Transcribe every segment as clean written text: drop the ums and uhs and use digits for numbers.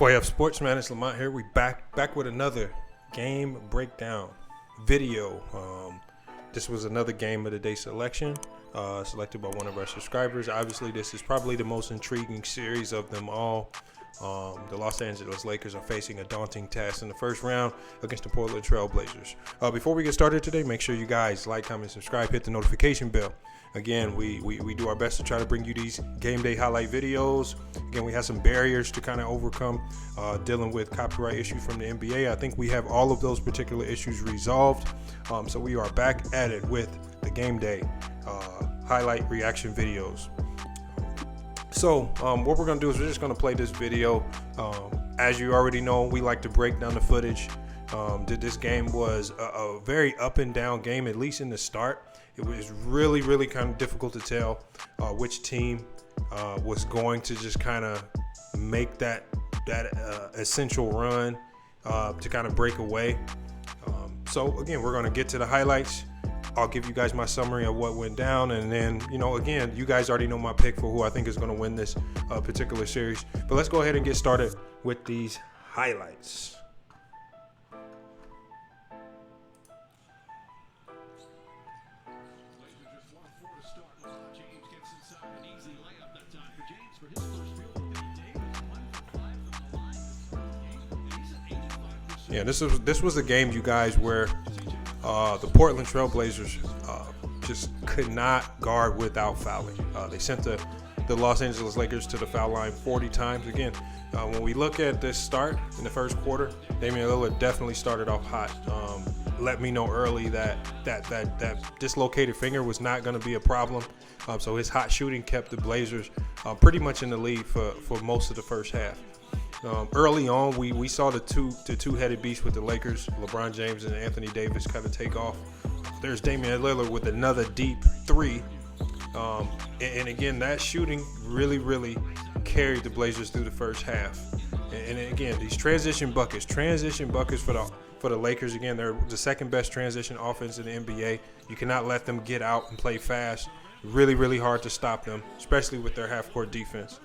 4F Sportsman, it's Lamont here. We back with another game breakdown video. This was another game of the day selection, selected by one of our subscribers. Obviously, this is probably the most intriguing series of them all. The Los Angeles Lakers are facing a daunting task in the first round against the Portland Trailblazers. Before we get started today, make sure you guys like, comment, subscribe, hit the notification bell. Again, we do our best to try to bring you these game day highlight videos. Again, we have some barriers to kind of overcome dealing with copyright issues from the NBA. I think we have all of those particular issues resolved. So we are back at it with the game day highlight reaction videos. So what we're going to do is we're just going to play this video. As you already know, we like to break down the footage. This game was a very up and down game, at least in the start. It was really kind of difficult to tell which team was going to just kind of make that essential run to kind of break away. So again, we're going to get to the highlights. I'll give you guys my summary of what went down, and then, again, you guys already know my pick for who I think is going to win this particular series. But let's go ahead and get started with these highlights. Yeah, this was a game, you guys, where the Portland Trailblazers just could not guard without fouling. They sent the Los Angeles Lakers to the foul line 40 times. Again, when we look at this start in the first quarter, Damian Lillard definitely started off hot. Let me know early that dislocated finger was not going to be a problem. So his hot shooting kept the Blazers pretty much in the lead for most of the first half. Early on, we saw the two-headed beast with the Lakers, LeBron James and Anthony Davis, kind of take off. There's Damian Lillard with another deep three. And again, that shooting really carried the Blazers through the first half. And again, these transition buckets for the Lakers. Again, they're the second best transition offense in the NBA. You cannot let them get out and play fast. Really hard to stop them, especially with their half-court defense.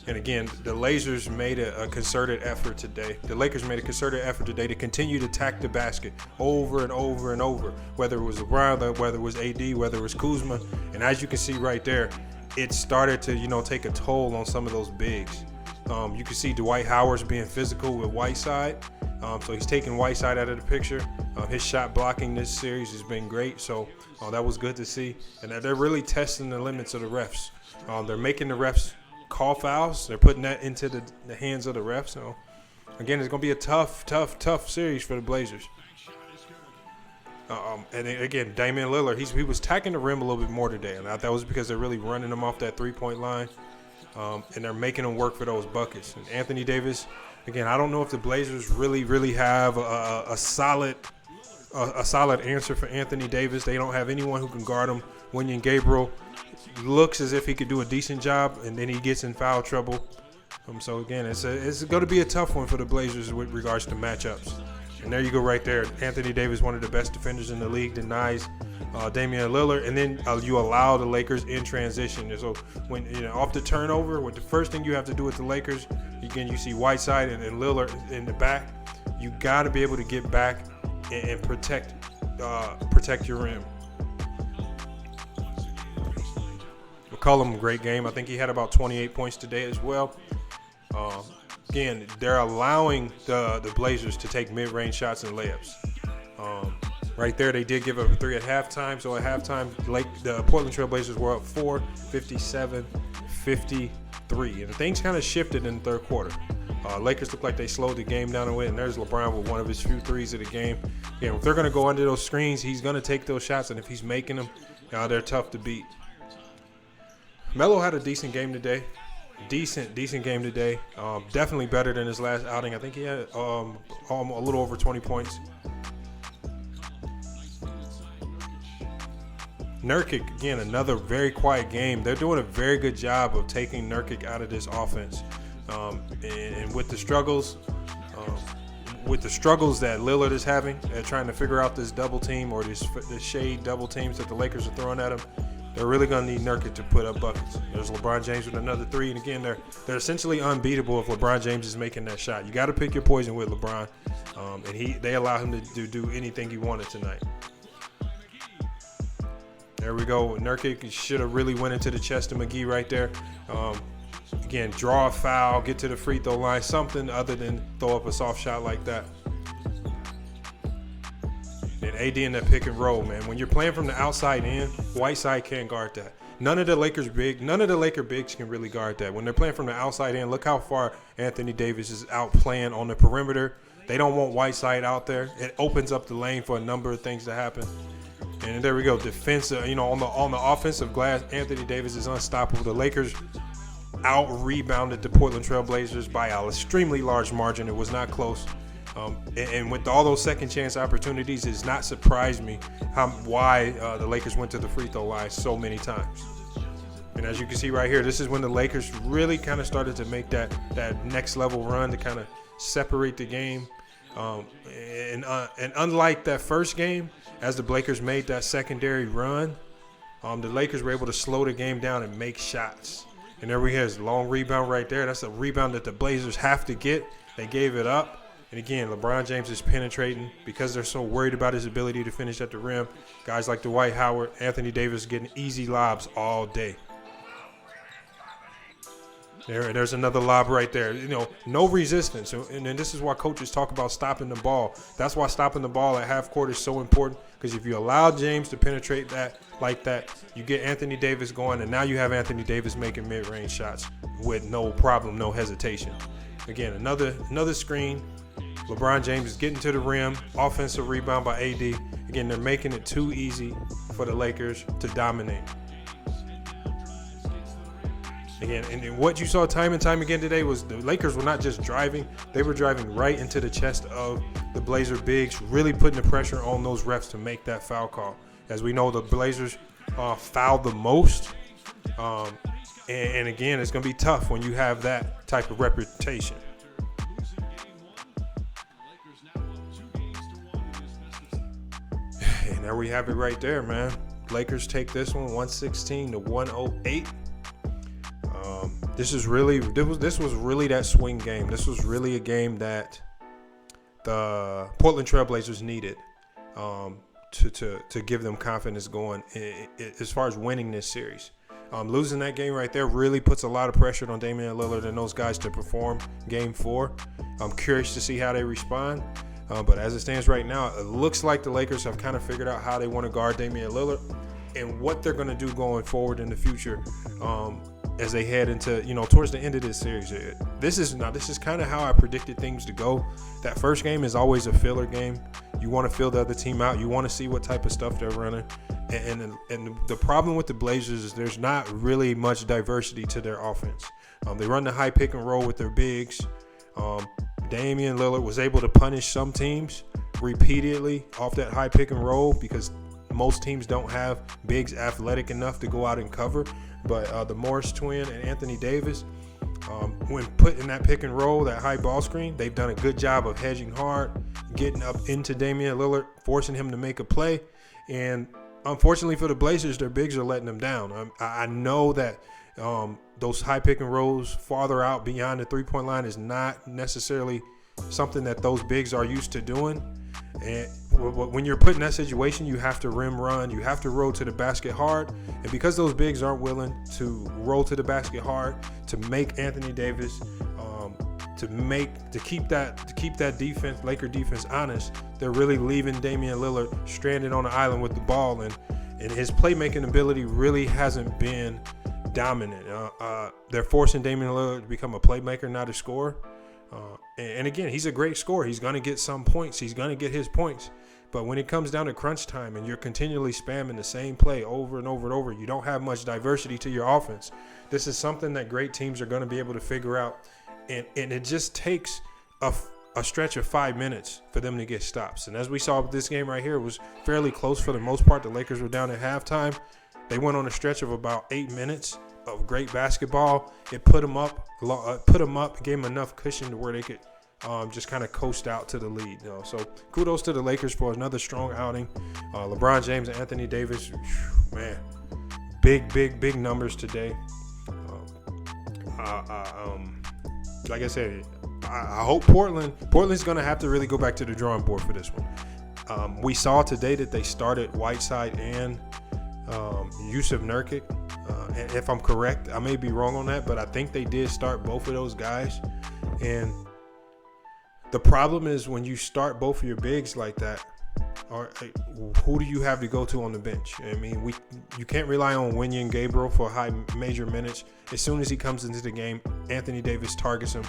And again, the Lakers made a concerted effort today. To continue to attack the basket over and over, whether it was LeBron, whether it was AD, whether it was Kuzma. And as you can see right there, it started to, take a toll on some of those bigs. You can see Dwight Howard's being physical with Whiteside. So he's taking Whiteside out of the picture. His shot blocking this series has been great. So that was good to see. And they're really testing the limits of the refs. They're making the refs call fouls. They're putting that into the hands of the refs. So again, it's going to be a tough series for the Blazers. And again, Damian Lillard, he was attacking the rim a little bit more today, and that was because they're really running him off that three-point line, and they're making him work for those buckets. And Anthony Davis, again, I don't know if the Blazers really have a solid answer for Anthony Davis. They don't have anyone who can guard him. Wenyen Gabriel looks as if he could do a decent job, and then he gets in foul trouble. So again, it's going to be a tough one for the Blazers with regards to matchups. And there you go right there. Anthony Davis, one of the best defenders in the league, denies Damian Lillard, and then you allow the Lakers in transition. And so when off the turnover, what the first thing you have to do with the Lakers, again, you see Whiteside and Lillard in the back. You got to be able to get back and protect your rim. McCollum, great game. I think he had about 28 points today as well. Again, they're allowing the Blazers to take mid-range shots and layups. Right there, they did give up a three at halftime. So at halftime, the Portland Trailblazers were up 4, 57, 53. And things kind of shifted in the third quarter. Lakers looked like they slowed the game down a bit, and there's LeBron with one of his few threes of the game. Yeah, if they're going to go under those screens, he's going to take those shots, and if he's making them, they're tough to beat. Melo had a decent game today. Decent game today. Definitely better than his last outing. I think he had a little over 20 points. Nurkic, again, another very quiet game. They're doing a very good job of taking Nurkic out of this offense. And with the struggles that Lillard is having at trying to figure out this double team or this shade double teams that the Lakers are throwing at him, They're really going to need Nurkic to put up buckets. There's LeBron James with another three. And again, they're essentially unbeatable if LeBron James is making that shot. You got to pick your poison with LeBron. And they allow him to do anything he wanted tonight. There we go. Nurkic should have really went into the chest of McGee right there. Again, draw a foul, get to the free throw line, something other than throw up a soft shot like that. And AD in that pick and roll, man. When you're playing from the outside in, Whiteside can't guard that. None of the Laker bigs can really guard that. When they're playing from the outside in, look how far Anthony Davis is out playing on the perimeter. They don't want Whiteside out there. It opens up the lane for a number of things to happen. And there we go. Defensive, on the offensive glass, Anthony Davis is unstoppable. The Lakers out-rebounded the Portland Trailblazers by an extremely large margin. It was not close. And with all those second chance opportunities, it's not surprised me why the Lakers went to the free throw line so many times. And as you can see right here, this is when the Lakers really kind of started to make that next level run to kind of separate the game. And unlike that first game, as the Lakers made that secondary run, the Lakers were able to slow the game down and make shots. And there we have a long rebound right there. That's a rebound that the Blazers have to get. They gave it up. And again, LeBron James is penetrating because they're so worried about his ability to finish at the rim. Guys like Dwight Howard, Anthony Davis getting easy lobs all day. There's another lob right there. No resistance. And then this is why coaches talk about stopping the ball. That's why stopping the ball at half court is so important, because if you allow James to penetrate that like that, you get Anthony Davis going, and now you have Anthony Davis making mid-range shots with no problem, no hesitation. Again, another screen. LeBron James is getting to the rim. Offensive rebound by AD. Again, they're making it too easy for the Lakers to dominate. Again, and what you saw time and time again today was the Lakers were not just driving. They were driving right into the chest of the Blazer bigs, really putting the pressure on those refs to make that foul call. As we know, the Blazers fouled the most. And again, it's going to be tough when you have that type of reputation. And there we have it right there, man. Lakers take this one 116-108. This was really that swing game. This was really a game that the Portland Trailblazers needed to give them confidence going as far as winning this series. Losing that game right there really puts a lot of pressure on Damian Lillard and those guys to perform Game 4. I'm curious to see how they respond. But as it stands right now, it looks like the Lakers have kind of figured out how they want to guard Damian Lillard and what they're going to do going forward in the future. As they head into, towards the end of this series. This is kind of how I predicted things to go. That first game is always a filler game. You want to feel the other team out. You want to see what type of stuff they're running. And the problem with the Blazers is there's not really much diversity to their offense. They run the high pick and roll with their bigs. Damian Lillard was able to punish some teams repeatedly off that high pick and roll because most teams don't have bigs athletic enough to go out and cover. But the Morris twin and Anthony Davis, when put in that pick and roll, that high ball screen, they've done a good job of hedging hard, getting up into Damian Lillard, forcing him to make a play. And unfortunately for the Blazers, their bigs are letting them down. I know that those high pick and rolls farther out beyond the three-point line is not necessarily something that those bigs are used to doing. And when you're put in that situation, you have to rim run. You have to roll to the basket hard. And because those bigs aren't willing to roll to the basket hard, to make Anthony Davis, to keep that defense, Laker defense, honest, they're really leaving Damian Lillard stranded on the island with the ball. And his playmaking ability really hasn't been dominant. They're forcing Damian Lillard to become a playmaker, not a scorer. And again, he's a great scorer. He's going to get some points. He's going to get his points. But when it comes down to crunch time and you're continually spamming the same play over and over and over, you don't have much diversity to your offense. This is something that great teams are going to be able to figure out. And it just takes a stretch of 5 minutes for them to get stops. And as we saw with this game right here, it was fairly close for the most part. The Lakers were down at halftime. They went on a stretch of about 8 minutes of great basketball. It put them up, gave them enough cushion to where they could just kind of coast out to the lead. So kudos to the Lakers for another strong outing. LeBron James and Anthony Davis, man, big numbers today. Like I said, I hope Portland's going to have to really go back to the drawing board for this one. We saw today that they started Whiteside and Yusuf Nurkic. And if I'm correct, I may be wrong on that, but I think they did start both of those guys. And the problem is when you start both of your bigs like that, who do you have to go to on the bench? I mean, you can't rely on Wenyen Gabriel for high major minutes. As soon as he comes into the game, Anthony Davis targets him,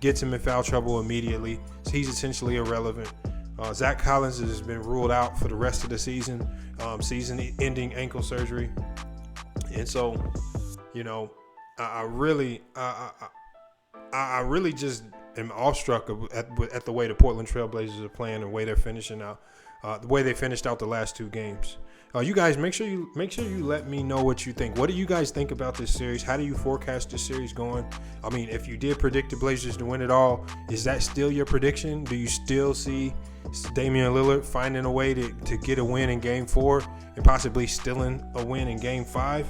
gets him in foul trouble immediately. So he's essentially irrelevant. Zach Collins has been ruled out for the rest of the season, season-ending ankle surgery. And so, I really just am awestruck at the way the Portland Trailblazers are playing and the way they're finishing out, the way they finished out the last two games. You guys, make sure you let me know what you think. What do you guys think about this series? How do you forecast this series going? I mean, if you did predict the Blazers to win it all, is that still your prediction? Do you still see Damian Lillard finding a way to get a win in Game 4 and possibly stealing a win in Game 5?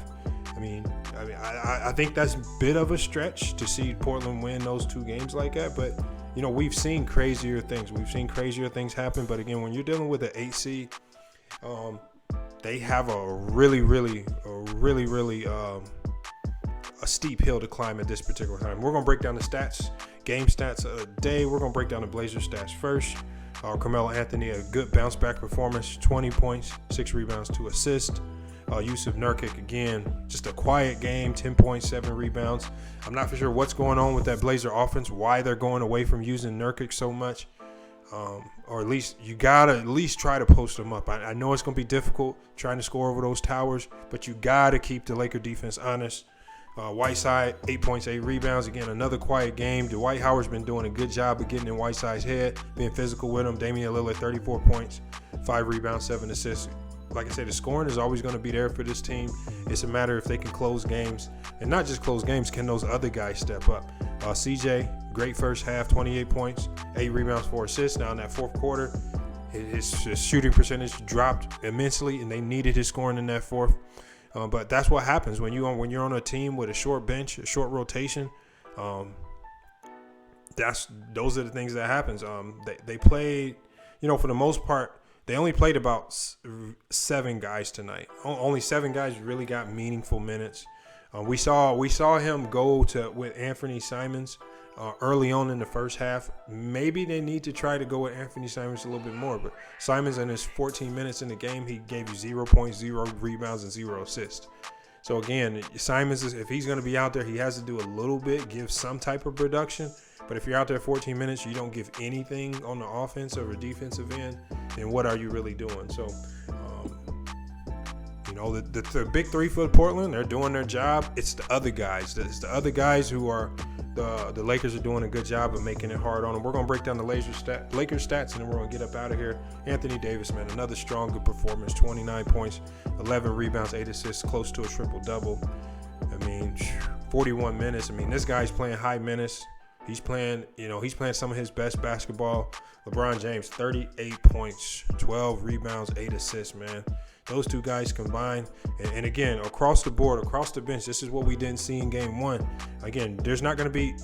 I think that's a bit of a stretch to see Portland win those two games like that. But, we've seen crazier things. We've seen crazier things happen. But, again, when you're dealing with an 8 seed, they have a really a steep hill to climb at this particular time. We're going to break down the stats, game stats of the day. We're going to break down the Blazers stats first. Carmelo Anthony, a good bounce back performance, 20 points, 6 rebounds, 2 assists. Yusuf Nurkic, again, just a quiet game, 10 points, 7 rebounds. I'm not for sure what's going on with that Blazer offense, why they're going away from using Nurkic so much. Or at least you got to at least try to post them up. I know it's going to be difficult trying to score over those towers, but you got to keep the Laker defense honest. Whiteside, 8 points, 8 rebounds. Again, another quiet game. Dwight Howard's been doing a good job of getting in Whiteside's head, being physical with him. Damian Lillard, 34 points, 5 rebounds, 7 assists. Like I said, the scoring is always going to be there for this team. It's a matter if they can close games. And not just close games, can those other guys step up? CJ, great first half, 28 points, 8 rebounds, 4 assists. Now in that fourth quarter, his shooting percentage dropped immensely, and they needed his scoring in that fourth. But that's what happens when you're on a team with a short bench, a short rotation. Those are the things that happens. They played, for the most part, they only played about 7 guys tonight. Only 7 guys really got meaningful minutes. We saw him go with Anthony Simons early on in the first half. Maybe they need to try to go with Anthony Simons a little bit more. But Simons, in his 14 minutes in the game, he gave you 0 points, 0 rebounds, and 0 assists. So again, Simons, if he's going to be out there, he has to do a little bit, give some type of production. But if you're out there 14 minutes, you don't give anything on the offensive or defensive end, then what are you really doing? So, the big three for Portland, they're doing their job. It's the other guys. It's the other guys who are the Lakers are doing a good job of making it hard on them. We're going to break down the Lakers stats, and then we're going to get up out of here. Anthony Davis, man, another strong, good performance, 29 points, 11 rebounds, 8 assists, close to a triple-double. 41 minutes. This guy's playing high minutes. He's playing some of his best basketball. LeBron James, 38 points, 12 rebounds, 8 assists, man. Those two guys combined. And again, across the board, across the bench, this is what we didn't see in Game 1. Again, there's not going to be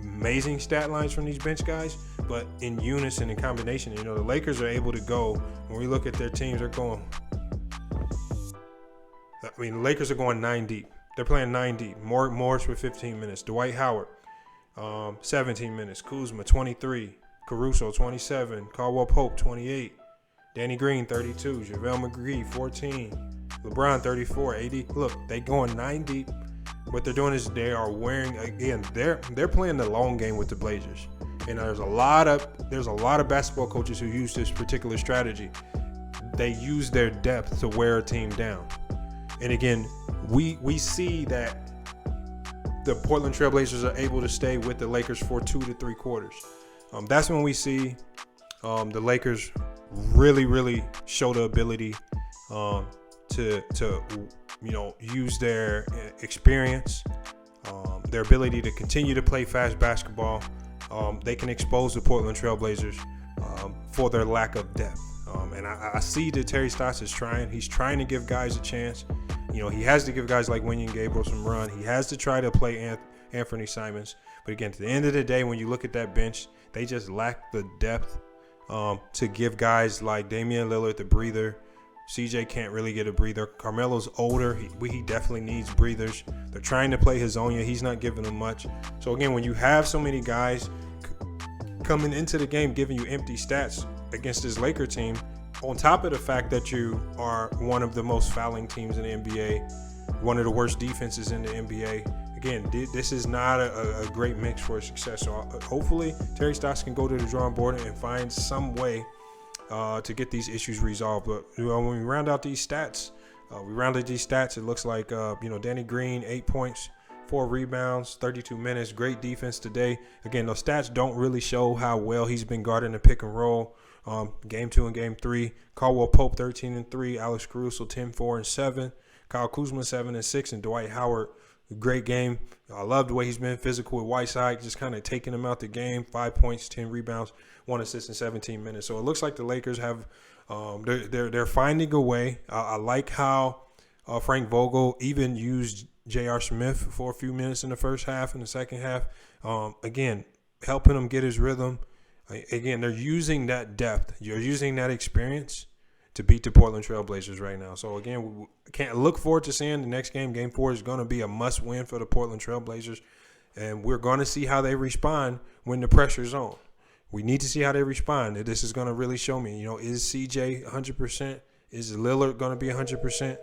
amazing stat lines from these bench guys, but in unison, in combination, the Lakers are able to go. When we look at their teams, they're going. The Lakers are going 9 deep. They're playing 9 deep. Morris with 15 minutes. Dwight Howard, 17 minutes. Kuzma, 23. Caruso, 27. Caldwell Pope, 28. Danny Green, 32. JaVale McGee, 14. LeBron, 34. AD, look, they going 9 deep. What they're doing is they are wearing, again, they're playing the long game with the Blazers. And there's a lot of basketball coaches who use this particular strategy. They use their depth to wear a team down. And again, we see that the Portland Trailblazers are able to stay with the Lakers for 2 to 3 quarters. That's when we see the Lakers really show the ability to use their experience, their ability to continue to play fast basketball. They can expose the Portland Trailblazers for their lack of depth. And I see that Terry Stotts is trying. He's trying to give guys a chance. You know, he has to give guys like Wenyen Gabriel some run. He has to try to play Anthony Simons. But again, at the end of the day, when you look at that bench, they just lack the depth to give guys like Damian Lillard the breather. CJ can't really get a breather. Carmelo's older. He definitely needs breathers. They're trying to play Hazonia. He's not giving them much. So again, when you have so many guys coming into the game giving you empty stats against this Laker team, on top of the fact that you are one of the most fouling teams in the NBA, one of the worst defenses in the NBA, again, this is not a great mix for success. So hopefully Terry Stotts can go to the drawing board and find some way to get these issues resolved. But when we round out these stats, it looks like Danny Green, 8 points, 4 rebounds, 32 minutes, great defense today. Again, those stats don't really show how well he's been guarding the pick and roll. Game 2 and game 3, Caldwell Pope 13 and 3, Alex Caruso 10, 4 and 7, Kyle Kuzma 7 and 6, and Dwight Howard, great game. I love the way he's been physical with Whiteside, just kind of taking him out the game. 5 points, 10 rebounds, 1 assist in 17 minutes. So it looks like the Lakers have they're finding a way. I like how Frank Vogel even used J.R. Smith for a few minutes in the first half and the second half. Again, helping him get his rhythm. Again, they're using that depth. You're using that experience to beat the Portland Trailblazers right now. So, again, we can't look forward to seeing the next game. Game 4 is going to be a must-win for the Portland Trailblazers. And we're going to see how they respond when the pressure's on. We need to see how they respond. This is going to really show me, is CJ 100%? Is Lillard going to be 100%?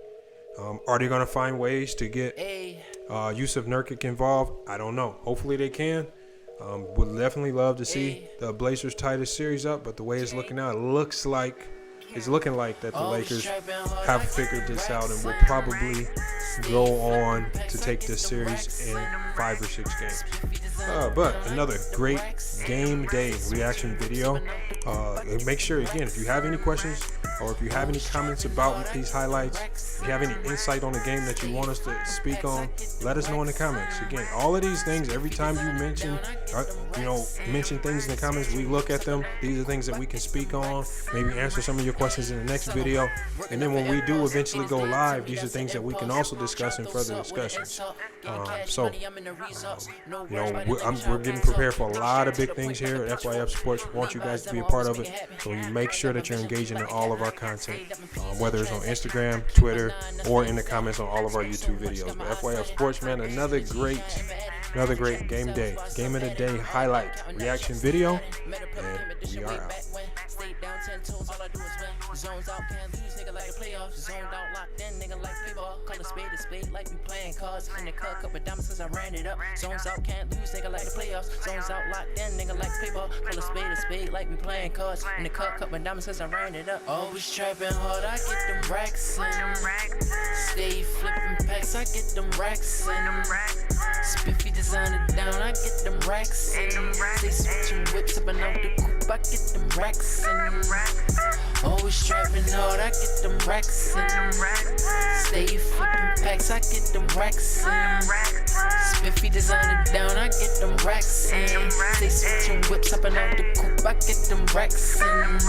Are they going to find ways to get Yusuf Nurkic involved? I don't know. Hopefully they can. Would definitely love to see the Blazers tie this series up, but the way it's looking now, it's looking like that the Lakers have figured this out and will probably go on to take this series in 5 or 6 games. But another great game day reaction video. Make sure, again, if you have any questions or if you have any comments about these highlights, if you have any insight on the game that you want us to speak on, let us know in the comments. Again, all of these things, every time you mention things in the comments, we look at them. These are things that we can speak on, maybe answer some of your questions in the next video. And then when we do eventually go live, these are things that we can also discuss in further discussions. We're getting prepared for a lot of big things here at FYF Sports. We want you guys to be a part of it. So you make sure that you're engaging in all of our content, whether it's on Instagram, Twitter, or in the comments on all of our YouTube videos. But FYF Sports, man, another great game of the day highlight reaction video, and we are out. Down 10 toes, all I do is win. Zones out, can't lose, nigga like playoffs. Zoned out, locked in, nigga like people. Call a spade, like we playing cards. In the cut, couple diamonds since I ran it up. Zones out, can't lose, nigga like the playoffs. Zones out, locked in, nigga like people. Call a spade, like we playing cards. In the cut, couple diamonds since I ran it up. Always trapping hard, I get them racks in. Stay flipping packs, I get them racks in. Spiffy designer down, I get them racks in. Stay switching whips up and out the coupe, I get them racks in. Always trapping hard, I get them racks in. Stay flipping packs, I get them racks in. Spiffy designer down, I get them racks in. Stay switching whips up and out the coupe, I get them racks in.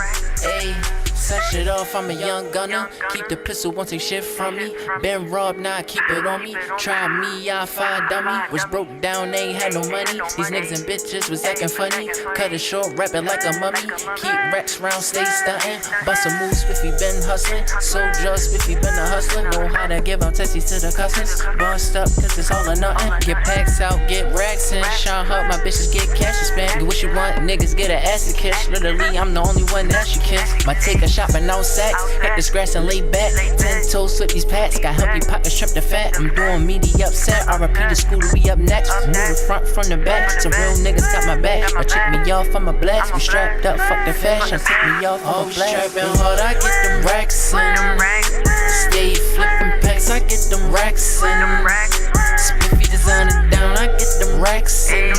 Ayy, set shit off, I'm a young gunner. Keep the pistol, won't take shit from me. Been robbed, now I keep it on me. Try me, I find dummy. Was broke down, they ain't had no money. These niggas and bitches was acting funny. Cut it short, rapping like a mummy. Keep racks round, stay stuntin'. Bust a move, Spiffy been hustlin'. Soldier, Spiffy been a hustlin'. Know how to give out testies to the cousins. Bust up, cause it's all or nothing. Get packs out, get racks in. Shine up, my bitches get cash to spend. Do what you want, niggas get an ass to kiss. Literally, I'm the only one that you kiss. My take a shot, but no sacks. Hit the scratch and lay back. 10 toes, slip these packs. Got help you pockets, trip the fat. I'm doing meaty upset. RIP the scooter, we up next. Move the front from the back. Some real niggas got my back. But check me off, I'm a blast. We strapped up, fuck the fashion. Take me off, I'm a blast. Trapping hard, I get them racks in. Stay flipping packs, I get them racks in. Spiffy designer down, I get them racks in.